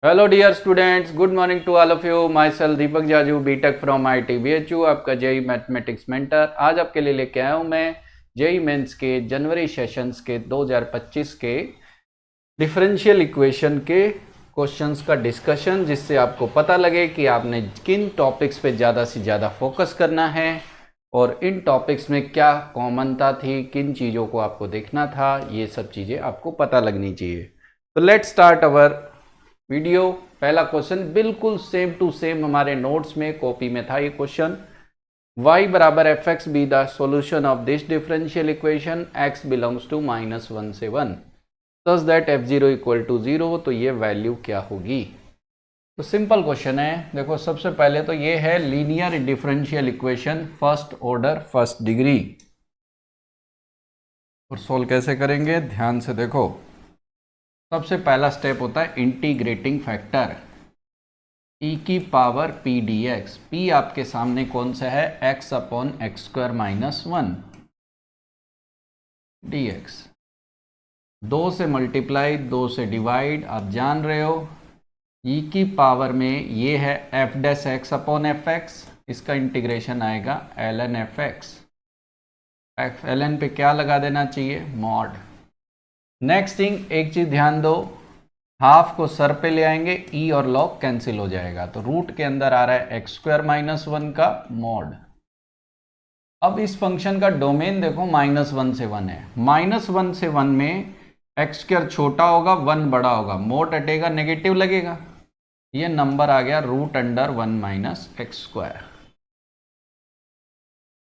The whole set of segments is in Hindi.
Hello dear students, good morning to all of you. Myself Deepak Jaju, BTech from IIT BHU, आपका जेई मैथमेटिक्स मेंटर। आज आपके लिए लेके आया हूँ मैं जेई मेंस के जनवरी सेशंस के 2025 के डिफरेंशियल इक्वेशन के क्वेश्चंस का डिस्कशन, जिससे आपको पता लगे कि आपने किन टॉपिक्स पे ज़्यादा से ज़्यादा फोकस करना है और इन टॉपिक्स में क्या कॉमनता थी, किन चीज़ों को आपको देखना था, ये सब चीज़ें आपको पता लगनी चाहिए। तो लेट्स स्टार्ट अवर वीडियो। पहला क्वेश्चन बिल्कुल सेम टू सेम हमारे नोट्स में कॉपी में था ये क्वेश्चन। y बराबर f x be the solution of this differential equation x belongs to -1 से 1 such that f0 equal to 0। तो ये वैल्यू क्या होगी? तो सिंपल क्वेश्चन है। देखो, सबसे पहले तो ये है linear differential equation first order first degree. और सोल्व कैसे करेंगे, ध्यान से देखो। सबसे पहला स्टेप होता है इंटीग्रेटिंग फैक्टर e की पावर p dx। p आपके सामने कौन सा है? x upon x square minus 1 dx। 2 से मल्टीप्लाई, 2 से डिवाइड। आप जान रहे हो e की पावर में ये है f dash x upon F x. इसका इंटीग्रेशन आएगा ln एफ एक्स। ln पे क्या लगा देना चाहिए? मॉड। नेक्स्ट थिंग, एक चीज ध्यान दो, हाफ को सर पे ले आएंगे, ई और लॉग कैंसिल हो जाएगा, तो रूट के अंदर आ रहा है एक्स स्क्वायर माइनस 1 का मॉड। अब इस फंक्शन का डोमेन देखो, -1 से 1 है। -1 से 1 में एक्स स्क्वायर छोटा होगा, 1 बड़ा होगा, मोड हटेगा, नेगेटिव लगेगा, ये नंबर आ गया √1 minus x square.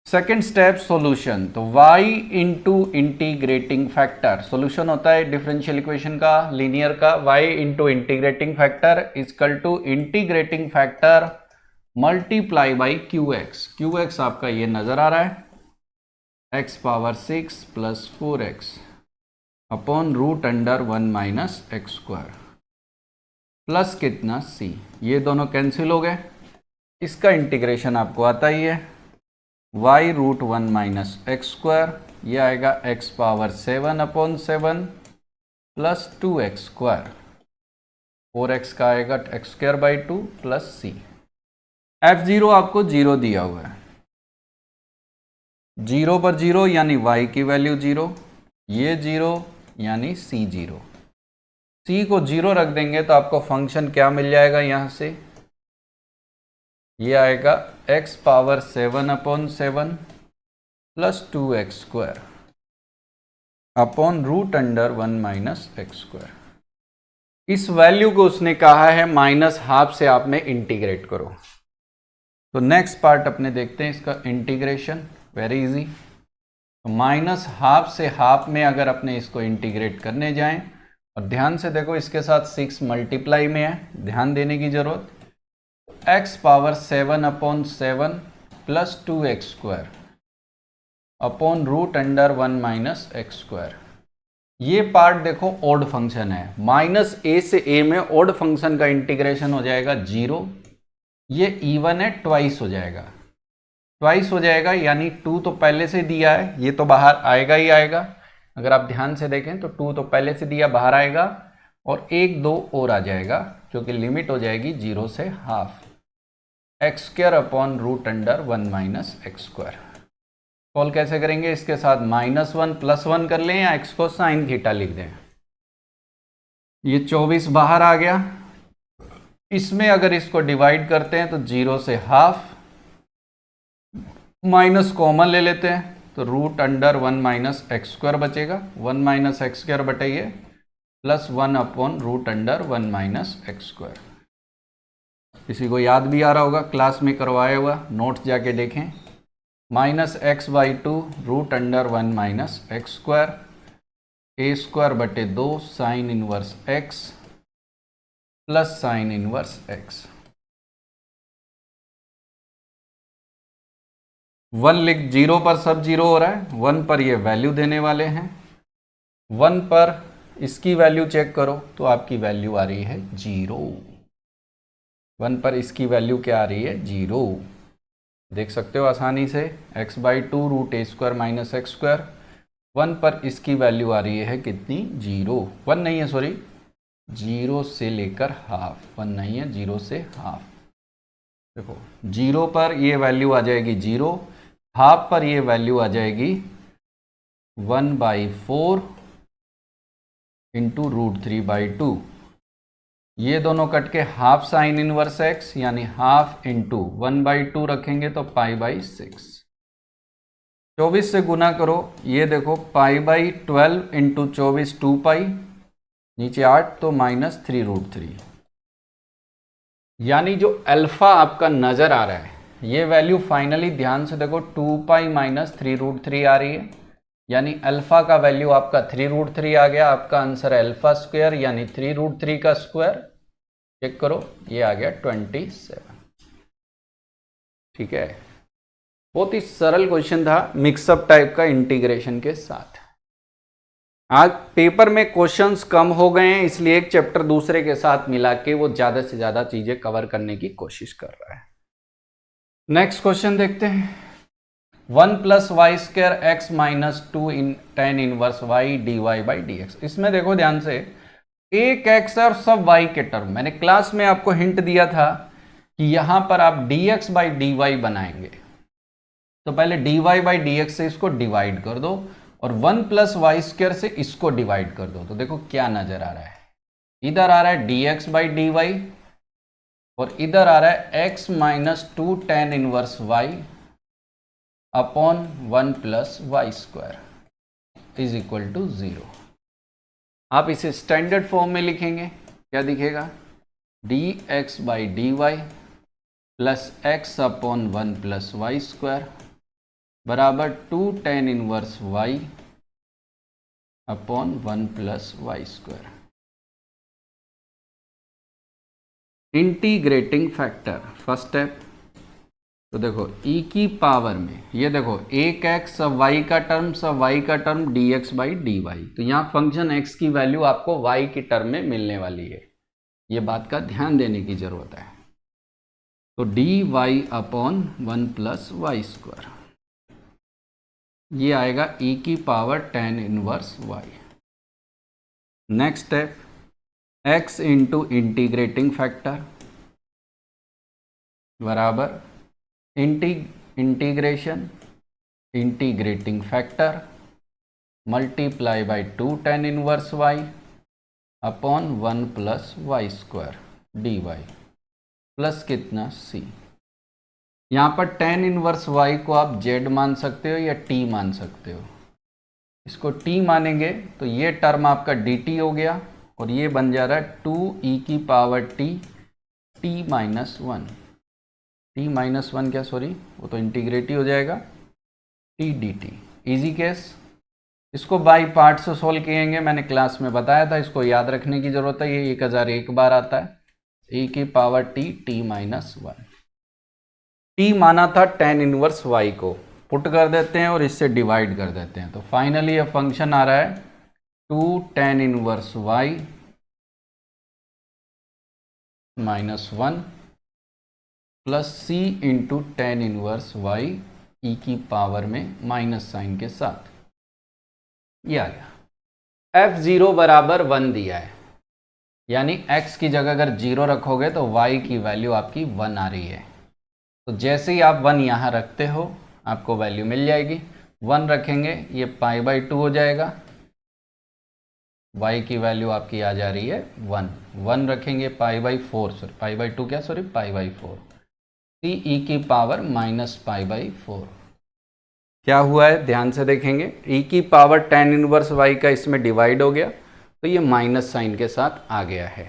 Second step solution. तो y into integrating factor, solution होता है डिफरेंशियल इक्वेशन का, लीनियर का। y into integrating factor is equal to integrating factor multiply by QX आपका ये नजर आ रहा है, x power 6 plus 4x upon √1 minus x square plus कितना c। ये दोनों कैंसिल हो गए। इसका इंटीग्रेशन आपको आता ही है, y√1 माइनस एक्स स्क्वायर, यह आएगा x power 7 upon 7 plus 2x square. 4x का आएगा x square by 2 plus c। f0 आपको 0 दिया हुआ है, 0 पर 0 यानी y की वैल्यू 0, ये 0 यानी c 0। c को 0 रख देंगे तो आपको फंक्शन क्या मिल जाएगा यहां से? ये आएगा x power 7 upon 7 plus 2x square upon √1 minus x square. इस वैल्यू को उसने कहा है -12 से आप में इंटीग्रेट करो। तो नेक्स्ट पार्ट अपने देखते हैं इसका इंटीग्रेशन, वेरी इजी। तो -12 से हाफ में अगर अपने इसको इंटीग्रेट करने जाएं, और ध्यान से देखो इसके साथ 6 मल्टीप्लाई में है, ध्यान देने की जरूरत। x power 7 upon 7 plus 2x square upon √1 minus x square. ये पार्ट देखो ऑड फंक्शन है, -a से a में ऑड फंक्शन का इंटीग्रेशन हो जाएगा 0। ये इवन है, ट्वाइस हो जाएगा, ट्वाइस हो जाएगा यानी 2 तो पहले से दिया है, ये तो बाहर आएगा ही आएगा। अगर आप ध्यान से देखें तो 2 तो पहले से दिया, बाहर आएगा, और 1 2 और आ जाएगा, क्योंकि लिमिट हो जाएगी 0 से half. X square upon √1 minus x square. Call कैसे करेंगे? इसके साथ -1 प्लस 1 कर लें, या x को साइन थीटा लिख दें। ये 24 बाहर आ गया। इसमें अगर इसको डिवाइड करते हैं तो 0 से हाफ, माइनस कॉमन ले लेते हैं तो √1 माइनस एक्स स्क्वायर बचेगा, 1 माइनस एक्स स्क्वायर बटे ये plus 1 upon √1 minus x square. किसी को याद भी आ रहा होगा, क्लास में करवाया हुआ, नोट्स जाके देखें। -x/2 √1 minus x square, a square बटे 2 sign inverse x plus sign inverse x। 1 लिख, 0 पर सब 0 हो रहा है, 1 पर ये वैल्यू देने वाले हैं, 1 पर इसकी वैल्यू चेक करो तो आपकी वैल्यू आ रही है 0। 1 पर इसकी वैल्यू क्या आ रही है? 0। देख सकते हो आसानी से, x/2 √a² minus x square. 1 पर इसकी वैल्यू आ रही है कितनी? 0। 1 नहीं है, सॉरी, 0 से लेकर हाफ, 1 नहीं है, 0 से हाफ। देखो 0 पर ये वैल्यू आ जाएगी 0, हाफ पर ये वैल्यू आ जाएगी 1/4 इंटू √3/2। ये दोनों कट के हाफ साइन इनवर्स x यानी हाफ इंटू 1/2 रखेंगे तो π/6। 24 से गुना करो, ये देखो π/12 इंटू 24 2π, नीचे 8 तो -3√3। यानी जो अल्फा आपका नजर आ रहा है, ये वैल्यू फाइनली ध्यान से देखो 2π -3√3 आ रही है, यानी अल्फा का वैल्यू आपका 3√3 आ गया। आपका आंसर है अल्फा स्क्वायर यानी 3√3 का स्क्वायर। चेक करो, ये आ गया 27। ठीक है, बहुत ही सरल क्वेश्चन था मिक्सअप टाइप का इंटीग्रेशन के साथ। आज पेपर में क्वेश्चंस कम हो गए हैं, इसलिए एक चैप्टर दूसरे के साथ मिला के वो ज्यादा से ज्यादा चीजें कवर करने की कोशिश कर रहा है। नेक्स्ट क्वेश्चन देखते हैं। 1 + y² x - 2 tan inverse y dy/dx। इसमें देखो ध्यान से, एक x और सब y के टर्म। मैंने क्लास में आपको हिंट दिया था कि यहां पर आप dx/dy बनाएंगे, तो पहले dy/dx से इसको डिवाइड कर दो और 1 + y² से इसको डिवाइड कर दो। तो देखो क्या नजर आ रहा है, इधर आ रहा है dx/dy और इधर आ रहा है x - 2 tan inverse y upon 1 + y² is equal to 0। आप इसे स्टैंडर्ड फॉर्म में लिखेंगे, क्या दिखेगा, dx/dy plus x upon 1 + y² बराबर 2 tan inverse y upon 1 + y²। Integrating factor first step. तो देखो e की पावर में, ये देखो एक x सब y का टर्म सब y का टर्म dx/dy, तो यहाँ फंक्शन x की वैल्यू आपको y की टर्म में मिलने वाली है, ये बात का ध्यान देने की जरूरत है। तो dy अपॉन 1 + y², ये आएगा e की power tan inverse y। Next step, x into integrating factor बराबर integration integrating factor multiply by 2 tan inverse y upon 1 + y² dy plus कितना c। यहाँ पर tan इनवर्स y को आप z मान सकते हो या t मान सकते हो। इसको t मानेंगे तो ये टर्म आपका dt हो गया और ये बन जा रहा है 2e की पावर t t-1 t-1 क्या, सॉरी वो तो इंटीग्रेटिव हो जाएगा, t dt। इजी केस, इसको बाई पार्ट से सोल्व किएंगे, मैंने क्लास में बताया था, इसको याद रखने की जरूरत है। ये 1001 बार आता है, e की पावर t t-1। t माना था tan इनवर्स y को, पुट कर देते हैं और इससे डिवाइड कर देते हैं, तो फाइनली ये फंक्शन आ रहा है 2 tan inverse y -1 plus c into tan inverse y e की पावर में माइनस साइन के साथ। ये आ गया। f0 बराबर 1 दिया है, यानी x की जगह अगर 0 रखोगे तो y की वैल्यू आपकी 1 आ रही है। तो जैसे ही आप 1 यहाँ रखते हो आपको वैल्यू मिल जाएगी। 1 रखेंगे ये π/2 हो जाएगा, y की वैल्यू आपकी आ जा रही है 1। 1 रखेंगे π/4, सॉरी π/2 क्या, सॉरी π/4, c e की पावर -π/4। क्या हुआ है ध्यान से देखेंगे, e की पावर tan इनवर्स y का इसमें डिवाइड हो गया तो ये माइनस साइन के साथ आ गया है।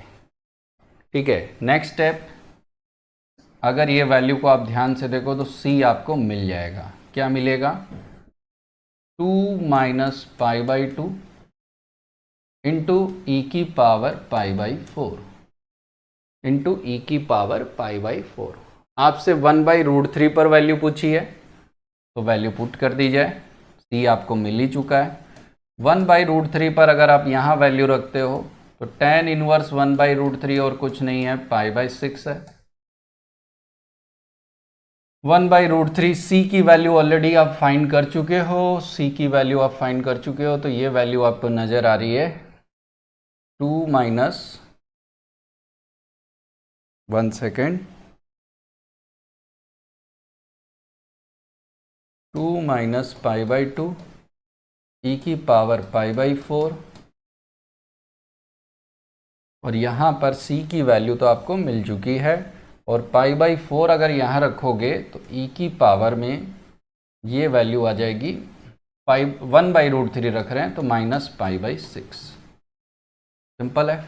ठीक है, नेक्स्ट स्टेप, अगर ये वैल्यू को आप ध्यान से देखो तो c आपको मिल जाएगा। क्या मिलेगा, 2 - π/2 इंटू ई की पावर π/4 इंटू ई की पावर π/4। आपसे 1/√3 पर वैल्यू पूछी है तो वैल्यू पुट कर दी जाए, c आपको मिल ही चुका है। 1/√3 पर अगर आप यहाँ वैल्यू रखते हो तो tan इनवर्स 1/√3 और कुछ नहीं है, π/6 है। 1/√3 c की वैल्यू ऑलरेडी आप फाइंड कर चुके हो, c की वैल्यू आप फाइंड कर चुके हो, तो ये वैल्यू आपको नजर आ रही है 2 - 1 second, 2 minus pi by 2 e की पावर पाई बाई 4, और यहाँ पर c की वैल्यू तो आपको मिल चुकी है, और पाई बाई 4 अगर यहाँ रखोगे तो e की पावर में ये वैल्यू आ जाएगी, 1/√3 रख रहे हैं तो माइनस पाई बाई 6। सिंपल है।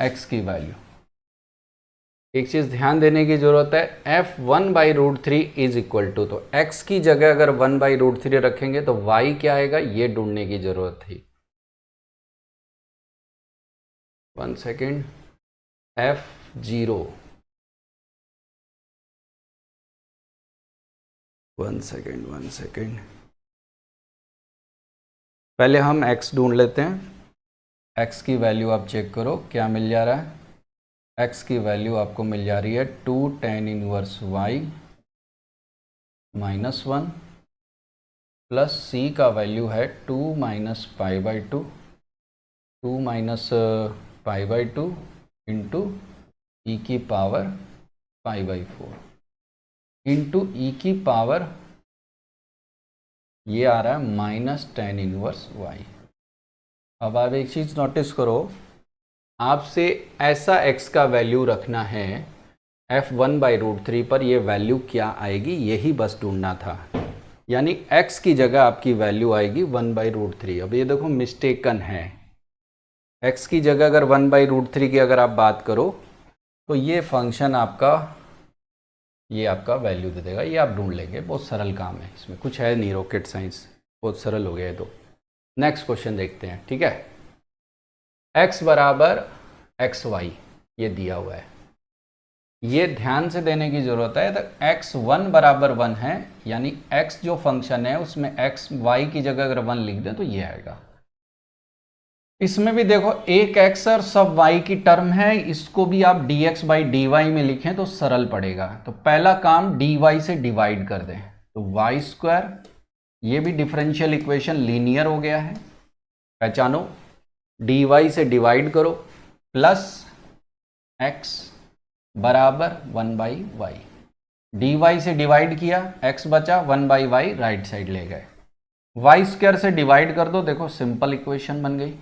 x की वैल्यू, एक चीज़ ध्यान देने की ज़रूरत है, f 1/√3 इज इक्वल टू, तो x की जगह अगर 1/√3 रखेंगे तो y क्या आएगा, ये ढूंढने की ज़रूरत थी। 1 सेकेंड, f0, 1 सेकेंड, 1 सेकेंड, पहले हम x ढूंढ लेते हैं। x की वैल्यू आप चेक करो क्या मिल जा रहा है। x की वैल्यू आपको मिल जा रही है 2 tan inverse y minus 1 plus c का वैल्यू है 2 minus pi by 2, 2 minus pi by 2 into ई की पावर पाई बाई 4 इंटू ई की पावर, ये आ रहा है माइनस tan इनवर्स y। अब आप एक चीज़ नोटिस करो, आपसे ऐसा x का वैल्यू रखना है f 1/√3 पर, ये वैल्यू क्या आएगी यही बस ढूंढना था। यानी x की जगह आपकी वैल्यू आएगी 1/√3। अब ये देखो मिस्टेकन है, x की जगह अगर 1/√3 की अगर आप बात करो तो ये फंक्शन आपका, ये आपका वैल्यू दे देगा, ये आप ढूंढ लेंगे। बहुत सरल काम है, इसमें कुछ है नहीं रॉकेट साइंस, बहुत सरल हो गया है। तो नेक्स्ट क्वेश्चन देखते हैं, ठीक है। x बराबर xy ये दिया हुआ है, ये ध्यान से देने की जरूरत है। तो x1 बराबर 1 है, यानी x जो फंक्शन है उसमें x y की जगह अगर 1 लिख दें तो ये आएगा। इसमें भी देखो एक x और सब y की टर्म है, इसको भी आप dx बाई dy में लिखें तो सरल पड़ेगा। तो पहला काम dy से डिवाइड कर दें, तो वाई स्क्वायर, ये भी डिफरेंशियल इक्वेशन लीनियर हो गया है, पहचानो, dy से डिवाइड करो प्लस x बराबर 1/y, dy से डिवाइड किया, x बचा, 1/y राइट साइड ले गए, वाई स्क्वायर से डिवाइड कर दो, देखो सिंपल इक्वेशन बन गई,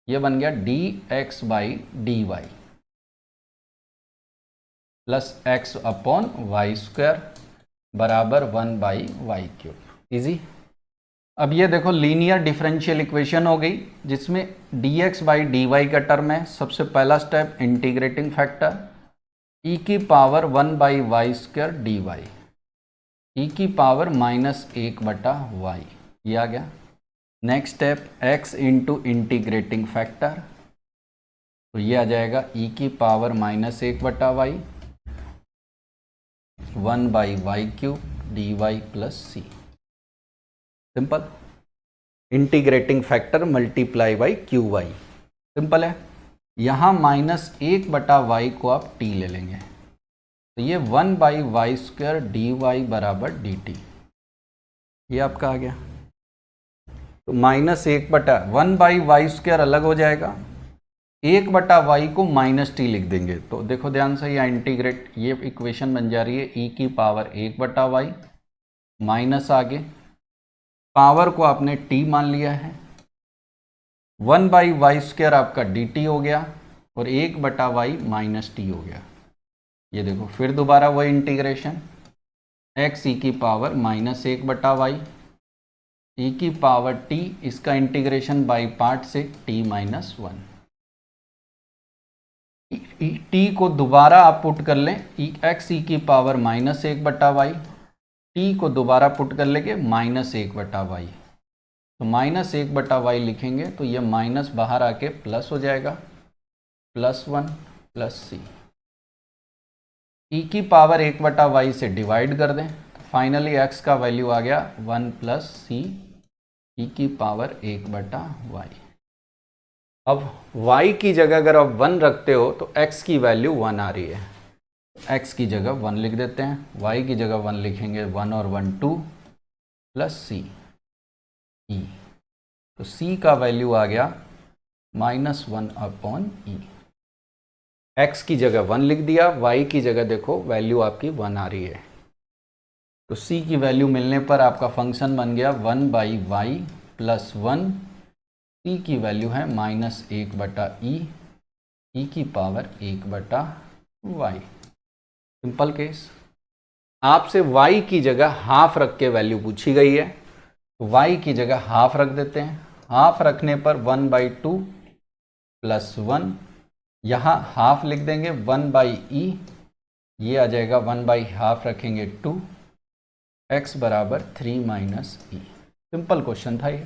ये बन गया dx by dy plus x upon y square बराबर 1/y³। इजी। अब ये देखो लीनियर डिफरेंशियल इक्वेशन हो गई, जिसमें dx बाई dy का टर्म है। सबसे पहला स्टेप इंटीग्रेटिंग फैक्टर e की पावर 1/y² dy, e की पावर -1/y, ये आ गया। Next step x into integrating factor, तो ये आ जाएगा e की power -1/y 1/y³ dy plus c। Simple. Integrating factor multiply by QY, simple है। यहाँ -1/y को आप t ले लेंगे, तो ये 1/y² dy बराबर dt, ये आपका आ गया। तो -1/1/y² अलग हो जाएगा, 1/y को -t लिख देंगे। तो देखो ध्यान से, यहाँ इंटीग्रेट, ये इक्वेशन बन जा रही है e की पावर 1/y माइनस, आगे पावर को आपने t मान लिया है, 1/y² आपका dt हो गया और 1/y -t हो गया। ये देखो फिर दोबारा वही इंटीग्रेशन, x e की पावर -1/y e की पावर t, इसका इंटीग्रेशन बाई पार्ट से t -1, t को दोबारा आप पुट कर लें, x e की पावर -1/y, t को दोबारा पुट कर लेंगे -1/y, तो -1/y लिखेंगे तो ये माइनस बाहर आके प्लस हो जाएगा, +1 प्लस c, e की पावर 1/y से डिवाइड कर दें, तो फाइनली x का वैल्यू आ गया 1 प्लस c e की पावर 1/y। अब y की जगह अगर आप 1 रखते हो तो x की वैल्यू 1 आ रही है, x की जगह 1 लिख देते हैं, y की जगह 1 लिखेंगे, 1 और 1 2 प्लस c e, तो c का वैल्यू आ गया -1/e। x की जगह 1 लिख दिया, y की जगह देखो वैल्यू आपकी 1 आ रही है, तो c की वैल्यू मिलने पर आपका फंक्शन बन गया 1/y प्लस 1, c की वैल्यू है -1/e, e की पावर 1/y। Simple case. आपसे y की जगह हाफ रख के वैल्यू पूछी गई है, तो y की जगह हाफ रख देते हैं। हाफ रखने पर 1/2 प्लस 1, यहाँ हाफ लिख देंगे 1/e, ये आ जाएगा 1/हाफ रखेंगे 2, x बराबर 3 - e। सिंपल क्वेश्चन था ये।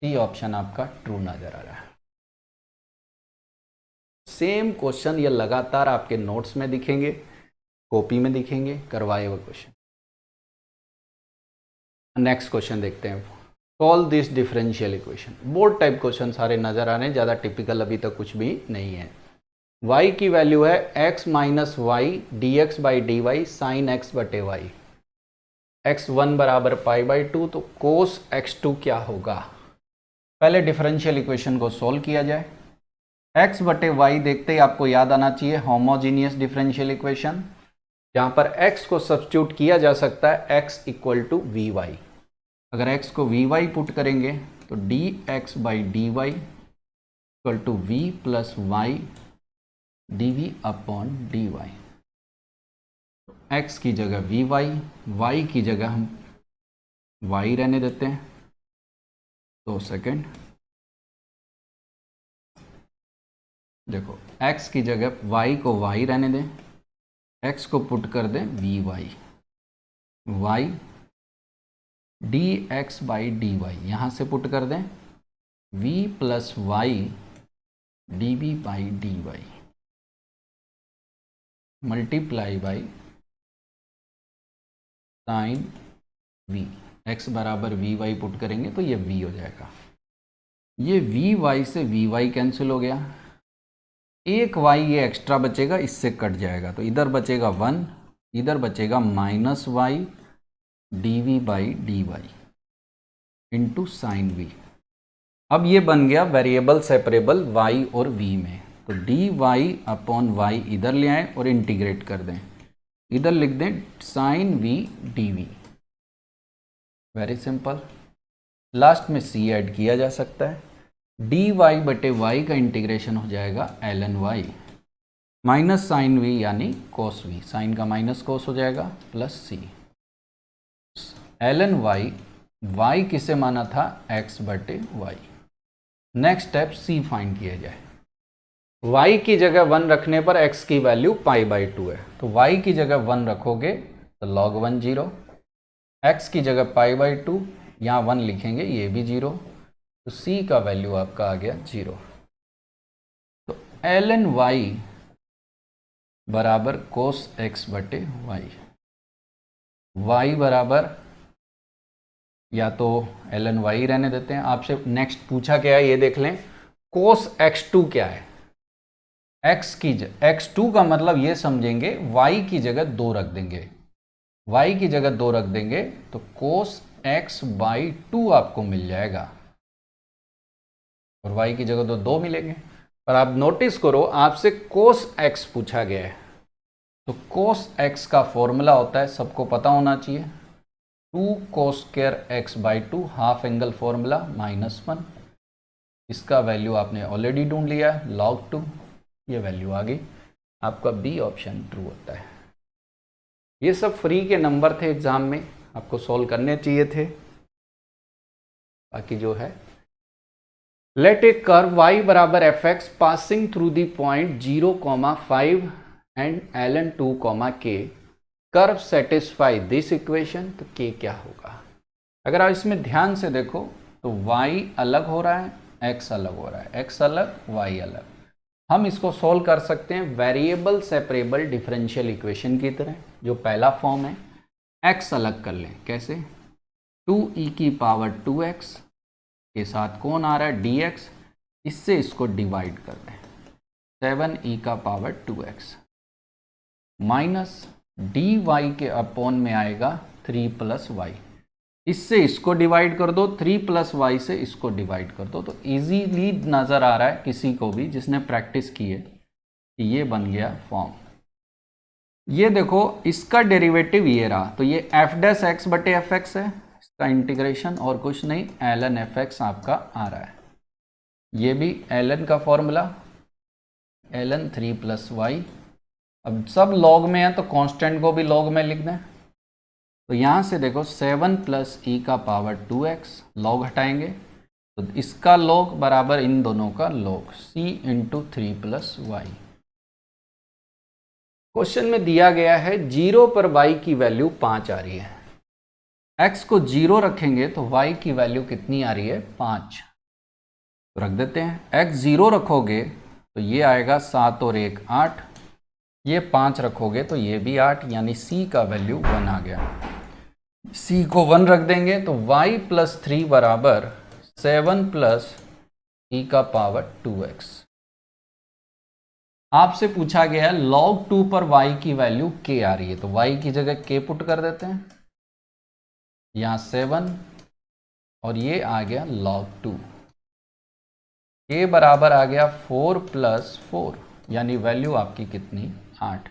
सी ऑप्शन आपका ट्रू नजर आ रहा है। सेम क्वेश्चन ये लगातार आपके नोट्स में दिखेंगे, कॉपी में दिखेंगे, करवाए हुए क्वेश्चन। नेक्स्ट क्वेश्चन देखते हैं। Solve this differential equation. Board type question सारे नजर आ रहे हैं, ज़्यादा टिपिकल अभी तक कुछ भी नहीं है। y की वैल्यू है x minus y d x by d y sine x बटे वाई, x1 बराबर π/2, तो कोस x2 क्या होगा। पहले डिफरेंशियल इक्वेशन को सॉल्व किया जाए। x बटे वाई देखते ही आपको याद आना चाहिए होमोजीनियस डिफरेंशियल इक्वेशन, जहां पर x को सब्स्टिट्यूट किया जा सकता है x equal to v y. अगर x को वी वाई पुट करेंगे तो d x by d y equal to v plus y d v upon d y. x की जगह वी वाई, y की जगह हम y रहने देते हैं। 2 सेकेंड, देखो x की जगह y को y रहने दें, x को पुट कर दें v y, y d x by d y यहाँ से पुट कर दें v plus y d v by d y multiply by sine v। x बराबर वी वाई पुट करेंगे तो ये v हो जाएगा। ये वी वाई से वी वाई कैंसिल हो गया, एक y ये एक्स्ट्रा बचेगा, इससे कट जाएगा, तो इधर बचेगा 1, इधर बचेगा minus y d v by d y into sine v. अब ये बन गया वेरिएबल सेपरेबल y और v में, तो डी वाई अपॉन वाई इधर ले आए और इंटीग्रेट कर दें, इधर लिख दें sine v d v. Very simple. Last में c ऐड किया जा सकता है, डी वाई बटे वाई का इंटीग्रेशन हो जाएगा l n y minus sine v यानी कोस वी, साइन का माइनस कोस हो जाएगा plus c l n y. Y किसे माना था x बटे y. Next step c find किया जाए। y की जगह 1 रखने पर x की वैल्यू π/2 है, तो y की जगह 1 रखोगे तो log 1 0, x की जगह π/2 यहाँ 1 लिखेंगे, ये भी 0, तो c का वैल्यू आपका आ गया 0। तो एल एन वाई बराबर कोस x बटे वाई, y बराबर या तो एल एन वाई रहने देते हैं। आपसे नेक्स्ट पूछा क्या है ये देख लें, कोस x2 क्या है। x2 का मतलब ये समझेंगे y की जगह 2 रख देंगे, y की जगह 2 रख देंगे तो कोस x/2 आपको मिल जाएगा, और y की जगह तो 2 मिलेंगे। पर आप नोटिस करो आपसे कोस x पूछा गया है, तो कोस x का फॉर्मूला होता है, सबको पता होना चाहिए, 2 cos square x/2 half angle formula -1। इसका वैल्यू आपने ऑलरेडी ढूंढ लिया है log 2, ये वैल्यू आ गई। आपका बी ऑप्शन ट्रू होता है। ये सब फ्री के नंबर थे, एग्जाम में आपको सॉल्व करने चाहिए थे। बाकी जो है, लेट ए कर्व y बराबर fx passing through the point 0,5 and ln 2, k curve satisfy this equation, तो k क्या होगा। अगर आप इसमें ध्यान से देखो तो y अलग हो रहा है, x अलग हो रहा है, x अलग y अलग। हम इसको सोल्व कर सकते हैं वेरिएबल सेपरेबल डिफरेंशियल इक्वेशन की तरह, जो पहला फॉर्म है। x अलग कर लें, कैसे, 2e की पावर 2x के साथ कौन आ रहा है dx, इससे इसको डिवाइड कर दें, 7e का पावर 2x माइनस dy के अपॉन में आएगा 3 प्लस वाई, इससे इसको डिवाइड कर दो, 3 प्लस वाई से इसको डिवाइड कर दो। तो इजीली नज़र आ रहा है किसी को भी जिसने प्रैक्टिस की है ये बन गया फॉर्म। ये देखो इसका डेरिवेटिव ये रहा, तो ये एफ डैश एक्स बटे एफ एक्स है, इसका इंटीग्रेशन और कुछ नहीं, एल एन एफ एक्स आपका आ रहा है। ये भी एल एन का formula l n 3 plus y. अब सब लॉग में है तो कांस्टेंट को भी लॉग में लिखना है। तो यहाँ से देखो 7 प्लस ई का पावर 2x, लॉग हटाएंगे तो इसका लॉग बराबर इन दोनों का log, c into 3 plus y. Question में दिया गया है 0 पर y की वैल्यू 5 आ रही है, x को 0 रखेंगे तो y की वैल्यू कितनी आ रही है 5। तो रख देते हैं, x 0 रखोगे तो ये आएगा 7 और 1 8, ये 5 रखोगे तो ये भी 8, यानी c का वैल्यू 1 आ गया। c को 1 रख देंगे तो y प्लस 3 बराबर 7 प्लस e का पावर 2x। आपसे पूछा गया log 2 पर y की वैल्यू k आ रही है, तो y की जगह k पुट कर देते हैं, यहाँ 7 और ये आ गया log 2, k बराबर आ गया 4 प्लस 4, यानी वैल्यू आपकी कितनी 8।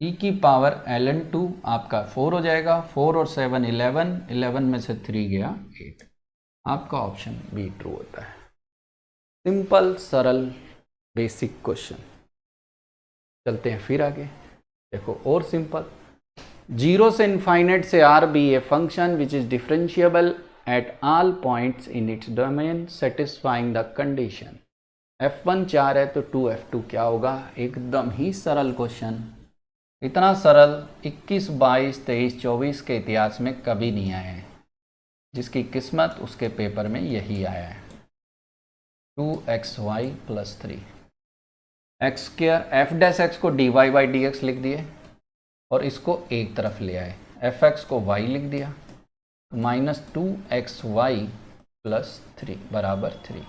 e की पावर ln 2 आपका 4 हो जाएगा, 4 और 7 11, 11 में से 3 गया 8। आपका ऑप्शन बी ट्रू होता है। सिंपल सरल बेसिक क्वेश्चन। चलते हैं फिर आगे, देखो और सिंपल। 0 से इनफाइनाइट से R be a function which is differentiable at all points in its domain satisfying the condition. f1 4 है तो 2f2 क्या होगा। एकदम ही सरल क्वेश्चन, इतना सरल 21, 22, 23, 24 के इतिहास में कभी नहीं आया है। जिसकी किस्मत उसके पेपर में यही आया है। 2xy plus 3 x square, F dash x को dy बाई डी एक्स लिख दिए और इसको एक तरफ ले आए, एफ एक्स को y लिख दिया, माइनस 2xy प्लस 3 बराबर 3।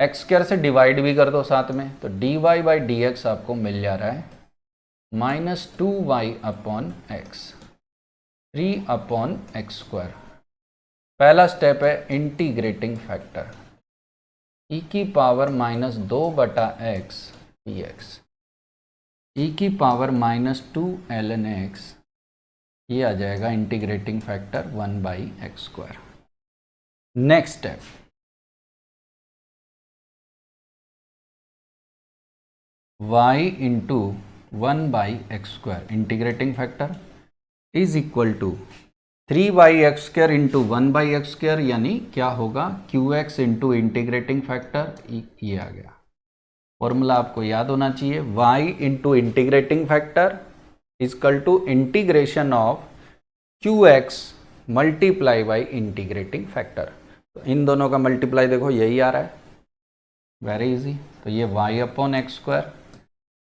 एक्स स्क्वायर से डिवाइड भी कर दो साथ में, तो dy बाई डी एक्स आपको मिल जा रहा है minus 2y upon x, 3 upon x square. पहला स्टेप है इंटीग्रेटिंग फैक्टर, e की पावर माइनस 2 बटा एक्स डी एक्स, e की पावर माइनस 2 ln x, ये आ जाएगा integrating factor 1 by x square. Next step, y into 1 by x square integrating factor is equal to 3 by x square into 1 by x square, यानी क्या होगा qx इंटू इंटीग्रेटिंग फैक्टर, ये आ गया। फॉर्मूला आपको याद होना चाहिए, y into integrating factor is equal to integration of qx multiply by integrating factor. तो इन दोनों का मल्टीप्लाई देखो यही आ रहा है, वेरी इजी। तो ये y अपॉन एक्स स्क्वायर,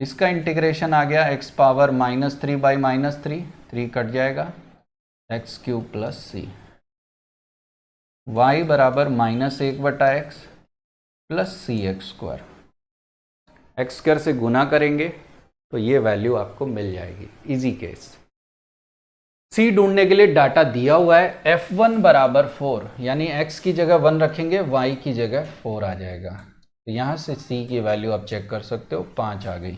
इसका इंटीग्रेशन आ गया x power minus 3 by minus 3, 3 cut जाएगा, एक्स क्यूब प्लस सी, वाई बराबर माइनस 1 बटा एक्स प्लस सी एक्स स्क्वायर। एक्स स्क्वायर से गुना करेंगे तो ये वैल्यू आपको मिल जाएगी, इजी केस। सी ढूंढने के लिए डाटा दिया हुआ है, f1 बराबर 4, यानी x की जगह 1 रखेंगे, y की जगह 4 आ जाएगा। तो यहाँ से c की वैल्यू आप चेक कर सकते हो, 5 आ गई।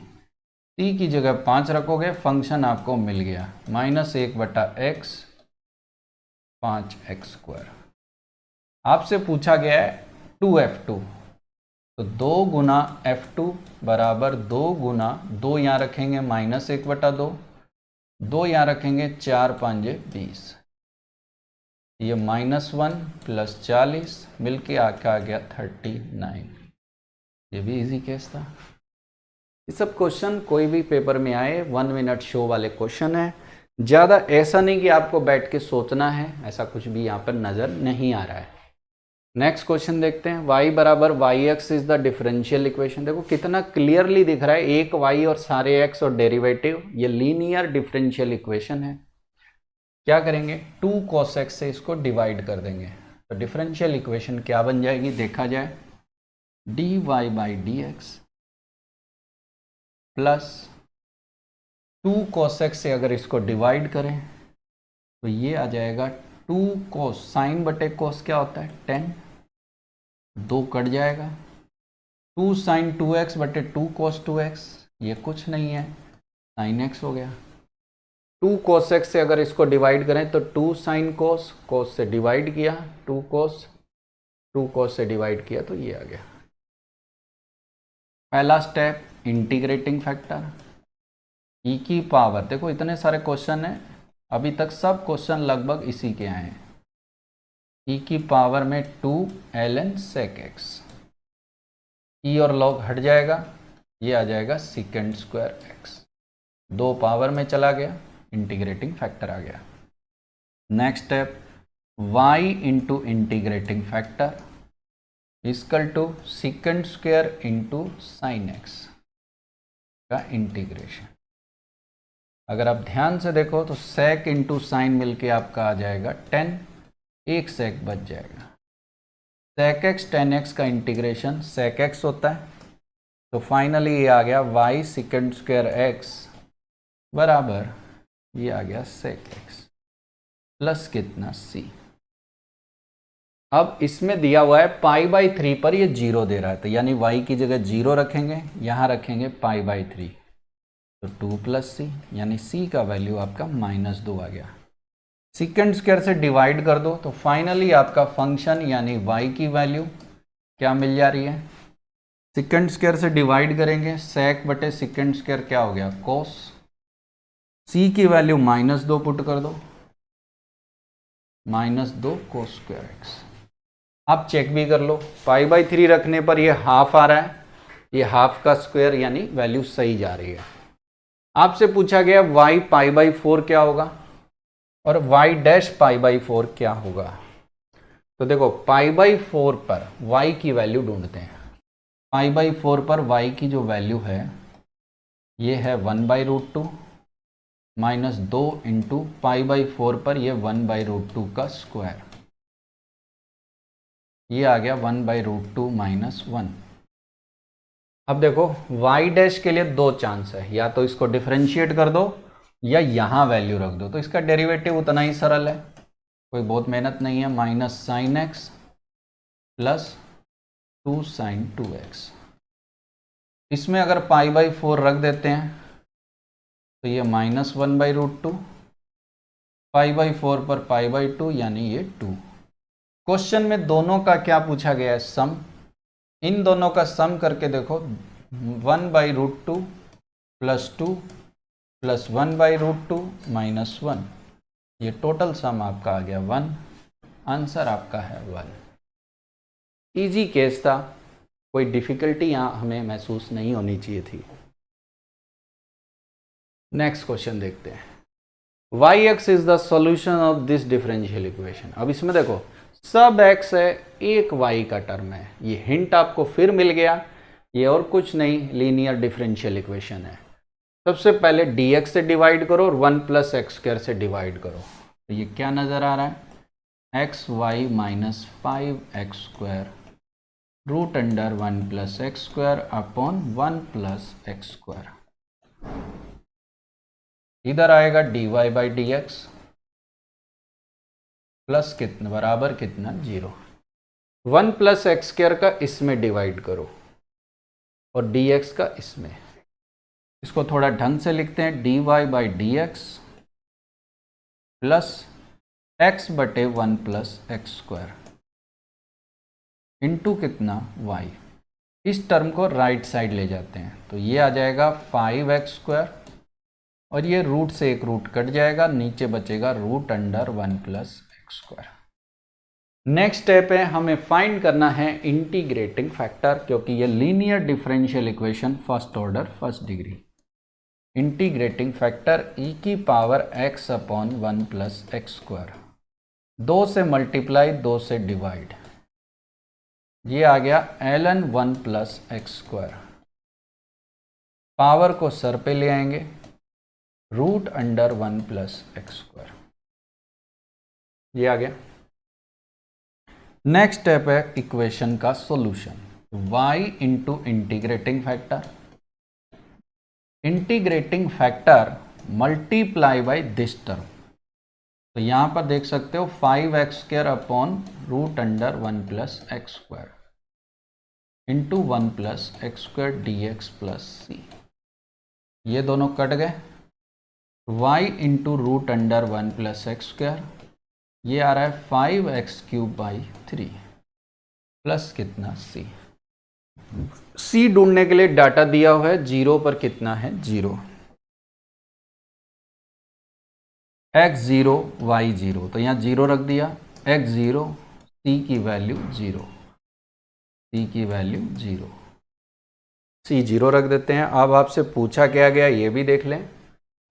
c की जगह 5 रखोगे, फंक्शन आपको मिल गया माइनस 1 बटा एक्स 5x स्क्वायर। आपसे पूछा गया है 2f2, तो 2 गुना f2 बराबर 2 गुना 2 यहाँ रखेंगे माइनस 1 बटा 2, 2 यहाँ रखेंगे 4 5 20, ये माइनस 1 प्लस 40 मिलके आ गया 39। ये भी इजी केस था। ये सब क्वेश्चन कोई भी पेपर में आए 1 मिनट शो वाले क्वेश्चन है, ज़्यादा ऐसा नहीं कि आपको बैठ के सोचना है, ऐसा कुछ भी यहाँ पर नज़र नहीं आ रहा है। नेक्स्ट क्वेश्चन देखते हैं, y बराबर y x is the differential equation. देखो कितना क्लियरली दिख रहा है, एक y और सारे x और डेरिवेटिव, ये लीनियर डिफरेंशियल इक्वेशन है। क्या करेंगे, 2 cos x से इसको डिवाइड कर देंगे, तो डिफरेंशियल इक्वेशन क्या बन जाएगी देखा जाए, dy by D x plus 2 cos x से अगर इसको डिवाइड करें तो ये आ जाएगा 2 cos, साइन बटे cos क्या होता है 10, 2 कट जाएगा, 2 sin 2x बटे 2 cos 2x ये कुछ नहीं है, साइन एक्स हो गया। 2 cos x से अगर इसको डिवाइड करें तो 2 sin cos, cos से डिवाइड किया 2 cos से डिवाइड किया तो ये आ गया। पहला स्टेप इंटीग्रेटिंग फैक्टर e की पावर, देखो इतने सारे क्वेश्चन हैं अभी तक, सब क्वेश्चन लगभग इसी के आए हैं। e की पावर में 2 ln sec x, e और log हट जाएगा, ये आ जाएगा सेकेंड स्क्वायर x, 2 पावर में चला गया, इंटीग्रेटिंग फैक्टर आ गया। Next step y into integrating factor equal to second square into sine x का इंटीग्रेशन। अगर आप ध्यान से देखो तो सेक इंटू साइन मिलके आपका आ जाएगा 10, एक सेक बच जाएगा। सेक एक्स 10x का इंटीग्रेशन सेक एक्स होता है, तो फाइनली ये आ गया y सेकेंड स्क्वायर x बराबर ये आ गया सेक एक्स प्लस कितना c। अब इसमें दिया हुआ है π/3 पर ये 0 दे रहा है, तो यानी y की जगह 0 रखेंगे, यहाँ रखेंगे π/3, तो 2 प्लस c, यानी c का वैल्यू आपका -2 आ गया। सेकेंड स्क्वायर से डिवाइड कर दो तो फाइनली आपका फंक्शन यानी y की वैल्यू क्या मिल जा रही है। सेकेंड स्क्वायर से डिवाइड करेंगे, सेक बटे सेकेंड स्क्वायर क्या हो गया कोस, c की वैल्यू -2 पुट कर दो, -2 कोस स्क्वायर एक्स। आप चेक भी कर लो, π/3 रखने पर ये हाफ आ रहा है, ये हाफ का स्क्वायर यानी वैल्यू सही जा रही है। आपसे पूछा गया y π/4 क्या होगा और y डैश π/4 क्या होगा। तो देखो π/4 पर y की वैल्यू ढूंढते हैं। π/4 पर y की जो वैल्यू है ये है 1/√2 -2 इंटू π/4 पर ये 1/√2 का स्क्वायर, ये आ गया 1/√2 -1। अब देखो y डैश के लिए 2 चांस है, या तो इसको डिफरेंशिएट कर दो या यहाँ वैल्यू रख दो, तो इसका डेरिवेटिव उतना ही सरल है, कोई बहुत मेहनत नहीं है। Minus sine x plus 2 sin 2x, इसमें अगर π/4 रख देते हैं तो ये -1/√2, π/4 पर π/2 यानी ये 2। क्वेश्चन में दोनों का क्या पूछा गया है सम, इन दोनों का सम करके देखो 1/√2 प्लस 2 प्लस 1/√2 -1, ये टोटल सम आपका आ गया 1, आंसर आपका है 1। इजी केस था, कोई डिफिकल्टी यहाँ हमें महसूस नहीं होनी चाहिए थी। नेक्स्ट क्वेश्चन देखते हैं। yx is the solution of this differential equation. अब इसमें देखो सब x है, एक y का टर्म है, ये हिंट आपको फिर मिल गया, ये और कुछ नहीं लीनियर डिफरेंशियल इक्वेशन है। सबसे पहले dx से डिवाइड करो और 1 + x² से डिवाइड करो, तो ये क्या नजर आ रहा है xy - 5x² √(1 + x² upon 1 + x²। इधर आएगा dy/dx प्लस कितना बराबर कितना 0, 1 + x² का इसमें डिवाइड करो और dx का इसमें। इसको थोड़ा ढंग से लिखते हैं, dy/dx plus x/1 + x² into कितना y। इस टर्म को राइट साइड ले जाते हैं तो ये आ जाएगा 5x² और ये रूट से एक रूट कट जाएगा, नीचे बचेगा √(1 + x²। नेक्स्ट स्टेप है, हमें फाइंड करना है इंटीग्रेटिंग फैक्टर, क्योंकि ये linear differential equation first order first degree. Integrating factor e की पावर x अपॉन 1 + x², 2 से मल्टीप्लाई 2 से डिवाइड, ये आ गया ln 1 + x²। पावर को सर पे ले आएंगे, √(1 + x², ये आ गया। नेक्स्ट स्टेप है इक्वेशन का solution, y into integrating factor. Integrating factor multiply by this term, तो यहां पर देख सकते हो 5x² upon √(1 + x² into 1 + x² dx + c। ये दोनों कट गए, y into root under 1 plus x square, ये आ रहा है 5x³ 3 प्लस कितना c ढूंढने के लिए डाटा दिया हुआ है 0 पर कितना है 0, x0 y0, तो यहाँ 0 रख दिया, x0 c की वैल्यू 0, c की वैल्यू 0, c 0 रख देते हैं। अब आपसे पूछा क्या गया ये भी देख लें,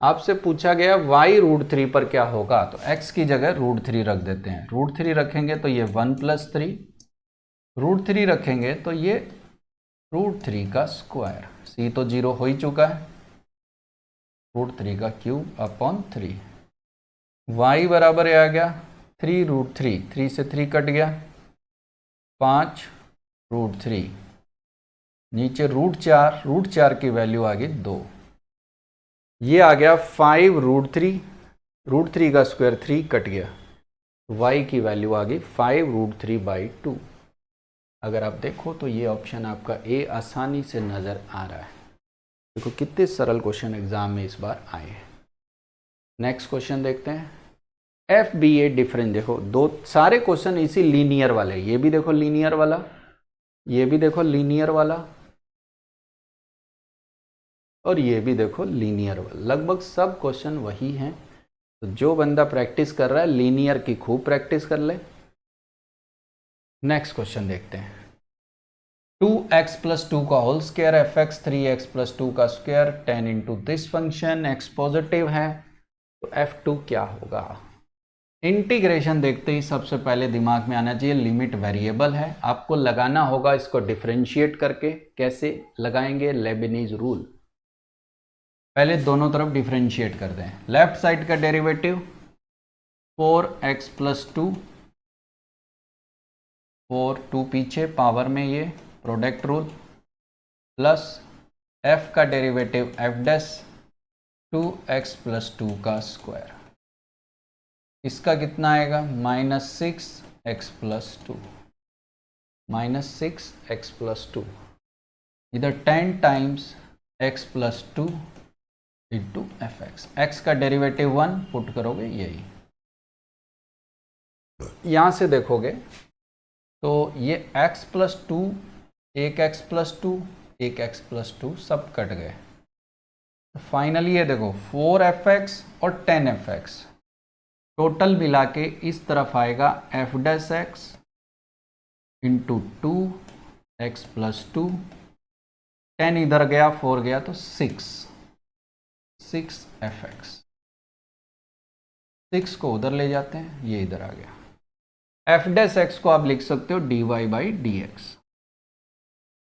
आपसे पूछा गया y√3 पर क्या होगा, तो x की जगह √3 रख देते हैं, √3 रखेंगे तो ये 1 + 3, √3 रखेंगे तो ये √3 का स्क्वायर, c तो 0 हो ही चुका है, √3 का क्यूब अपॉन 3, y बराबर आ गया 3√3, 3 से 3 कट गया, 5√3, नीचे √4 की वैल्यू आ गई 2, ये आ गया 5√3, √3 का स्क्वायर 3 कट गया, y की वैल्यू आ गई 5√3/2। अगर आप देखो तो ये ऑप्शन आपका ए आसानी से नज़र आ रहा है। देखो कितने सरल क्वेश्चन एग्जाम में इस बार आए हैं। नेक्स्ट क्वेश्चन देखते हैं, FBA डिफरेंस, देखो दो सारे क्वेश्चन इसी लीनियर वाले, ये भी देखो लीनियर वाला, ये भी देखो लीनियर वाला, और ये भी देखो लीनियर वाला, लगभग सब क्वेश्चन वही हैं। तो जो बंदा प्रैक्टिस कर रहा है लीनियर की खूब प्रैक्टिस कर ले। नेक्स्ट क्वेश्चन देखते हैं, 2x + 2 का होल स्क्वायर fx 3x + 2 का square 10 into this function, x positive है तो f2 क्या होगा। इंटीग्रेशन देखते ही सबसे पहले दिमाग में आना चाहिए लिमिट वेरिएबल है, आपको लगाना होगा इसको डिफरेंशिएट करके। कैसे लगाएंगे, लेबनीज रूल, पहले दोनों तरफ डिफरेंशिएट कर दें। लेफ्ट साइड का डेरिवेटिव 4x + 2, 4 2 पीछे पावर में ये प्रोडक्ट रूल, प्लस f का डेरिवेटिव f' 2x + 2 का स्क्वायर, इसका कितना आएगा -6x + 2, -6x + 2, इधर 10 times x + 2 into fx, x का डेरिवेटिव 1 पुट करोगे यही, यहां से देखोगे तो ये x + 2, एक x + 2, एक x + 2 सब कट गए, तो फाइनली ये देखो 4fx और 10fx टोटल मिला के इस तरफ आएगा f' इंटू 2x + 2, 10 इधर गया 4 गया तो 6fx, 6 को उधर ले जाते हैं, ये इधर आ गया। f' को आप लिख सकते हो dy/dx।